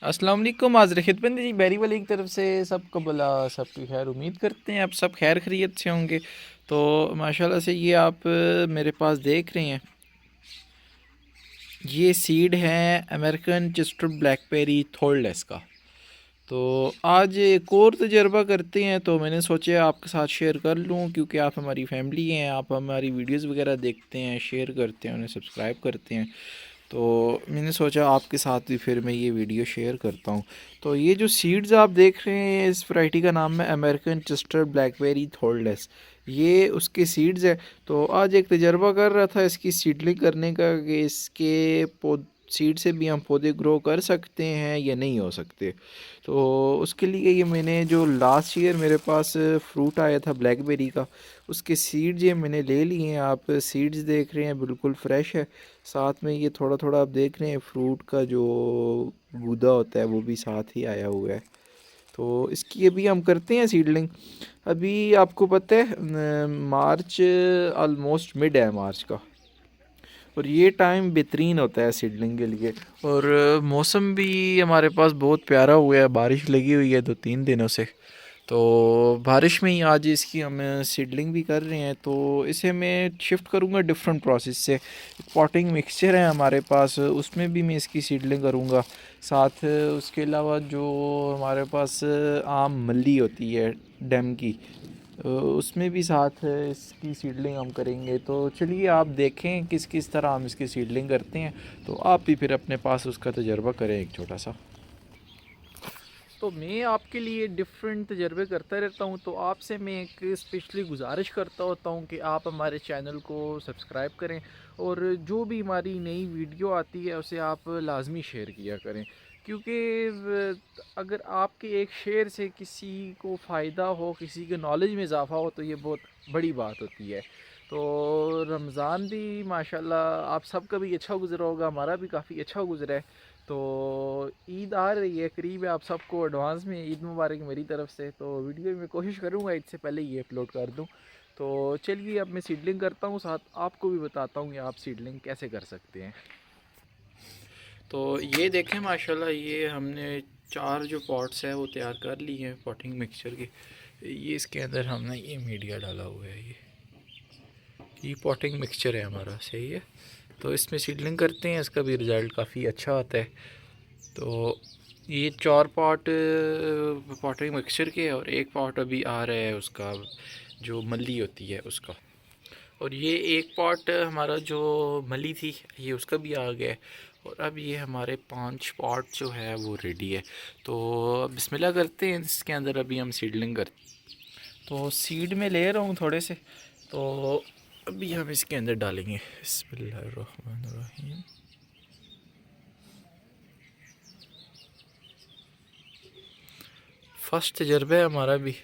अस्सलाम वालेकुम। हाज़िर खिदमत जी बैरी वाली की तरफ से सबको बोला सबकी खैर। उम्मीद करते हैं आप सब खैर खैरियत से होंगे। तो माशाल्लाह से ये आप मेरे पास देख रहे हैं, ये सीड है अमेरिकन चेस्टर ब्लैकबेरी थोर्डलेस का। तो आज एक और तजर्बा करते हैं, तो मैंने सोचा आपके साथ शेयर कर लूँ, क्योंकि आप हमारी फैमिली हैं, आप हमारी वीडियोस वगैरह देखते हैं, शेयर करते हैं, उन्हें सब्सक्राइब करते हैं। तो मैंने सोचा आपके साथ भी फिर मैं ये वीडियो शेयर करता हूँ। तो ये जो सीड्स आप देख रहे हैं, इस वैरायटी का नाम है अमेरिकन चेस्टर ब्लैकबेरी थोर्डलेस। ये उसके सीड्स है। तो आज एक तजर्बा कर रहा था इसकी सीडलिंग करने का, कि इसके पौध सीड से भी हम पौधे ग्रो कर सकते हैं या नहीं हो सकते। तो उसके लिए ये मैंने जो लास्ट ईयर मेरे पास फ्रूट आया था ब्लैकबेरी का, उसके सीड्स ये मैंने ले लिए हैं। आप सीड्स देख रहे हैं, बिल्कुल फ्रेश है। साथ में ये थोड़ा थोड़ा आप देख रहे हैं फ्रूट का जो गूदा होता है वो भी साथ ही आया हुआ है। तो इसकी अभी हम करते हैं सीडलिंग। अभी आपको पता है मार्च ऑलमोस्ट मिड है मार्च का, और ये टाइम बेहतरीन होता है सीडलिंग के लिए। और मौसम भी हमारे पास बहुत प्यारा हुआ है, बारिश लगी हुई है 2-3 दिनों से। तो बारिश में ही आज इसकी हम सीडलिंग भी कर रहे हैं। तो इसे मैं शिफ्ट करूँगा डिफरेंट प्रोसेस से। पॉटिंग मिक्सचर है हमारे पास, उसमें भी मैं इसकी सीडलिंग करूँगा। साथ उसके अलावा जो हमारे पास आम मल्ली होती है डैम की, उसमें भी साथ इसकी सीडलिंग हम करेंगे। तो चलिए आप देखें किस किस तरह हम इसकी सीडलिंग करते हैं। तो आप भी फिर अपने पास उसका तजर्बा करें एक छोटा सा। तो मैं आपके लिए डिफरेंट तजर्बे करता रहता हूँ, तो आपसे मैं एक स्पेशली गुजारिश करता होता हूँ कि आप हमारे चैनल को सब्सक्राइब करें, और जो भी हमारी नई वीडियो आती है उसे आप लाजमी शेयर किया करें। क्योंकि अगर आपके एक शेयर से किसी को फ़ायदा हो, किसी के नॉलेज में इजाफ़ा हो, तो ये बहुत बड़ी बात होती है। तो रमज़ान भी माशाल्लाह आप सबका भी अच्छा गुज़रा होगा, हमारा भी काफ़ी अच्छा गुज़रा है। तो ईद आ रही है करीब है, आप सबको एडवांस में ईद मुबारक मेरी तरफ से। तो वीडियो मैं कोशिश करूँगा ईद से पहले ये अपलोड कर दूँ। तो चलिए अब मैं सीडलिंग करता हूँ, साथ आपको भी बताता हूँ कि आप सीडलिंग कैसे कर सकते हैं। तो ये देखें माशाल्लाह, ये हमने 4 जो पॉट्स है वो तैयार कर ली हैं पॉटिंग मिक्सचर के। ये इसके अंदर हमने ये मीडिया डाला हुआ है, ये पॉटिंग मिक्सचर है हमारा, सही है। तो इसमें सीडलिंग करते हैं, इसका भी रिज़ल्ट काफ़ी अच्छा आता है। तो ये 4 पॉट पॉटिंग मिक्सचर के, और एक पॉट अभी आ रहा है उसका जो मल्ली होती है उसका। और ये एक पॉट हमारा जो मली थी ये उसका भी आ गया है। और अब ये हमारे 5 पॉट जो है वो रेडी है। तो बिस्मिल्लाह करते हैं इसके अंदर, अभी हम सीडलिंग करते हैं। तो सीड में ले रहा हूँ थोड़े से, तो अभी हम इसके अंदर डालेंगे। बिस्मिल्लाहिर्रहमानिर्रहीम। फर्स्ट तजर्बा है हमारा भी,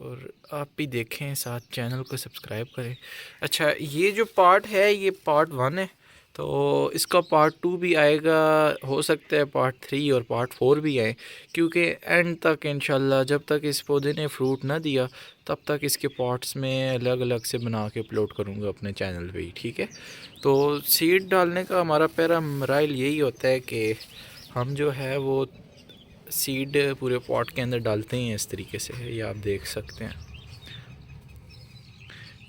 और आप भी देखें, साथ चैनल को सब्सक्राइब करें। अच्छा, ये जो पार्ट है ये पार्ट 1 है। तो इसका पार्ट 2 भी आएगा, हो सकता है पार्ट 3 और पार्ट 4 भी आए। क्योंकि एंड तक इंशाल्लाह जब तक इस पौधे ने फ्रूट ना दिया तब तक इसके पॉट्स में अलग अलग से बना के अपलोड करूँगा अपने चैनल पे ही, ठीक है। तो सीड डालने का हमारा पहला मराइल यही होता है कि हम जो है वो सीड पूरे पॉट के अंदर डालते हैं इस तरीके से, ये आप देख सकते हैं।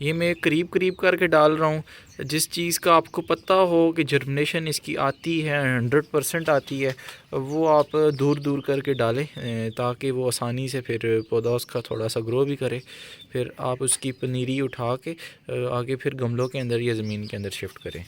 ये मैं करीब करीब करके डाल रहा हूँ। जिस चीज़ का आपको पता हो कि जर्मिनेशन इसकी आती है, 100% आती है, वो आप दूर दूर करके डालें, ताकि वो आसानी से फिर पौधा उसका थोड़ा सा ग्रो भी करे। फिर आप उसकी पनीरी उठा के आगे फिर गमलों के अंदर या ज़मीन के अंदर शिफ्ट करें।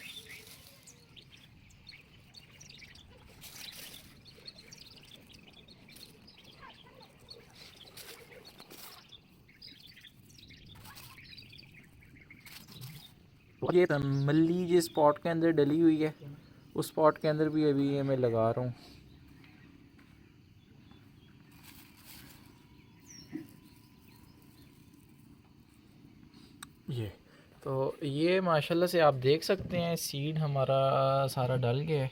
ये मल्ली जिस पॉट के अंदर डली हुई है उस पॉट के अंदर भी अभी ये मैं लगा रहा हूँ। ये तो ये माशाल्लाह से आप देख सकते हैं सीड हमारा सारा डल गया है।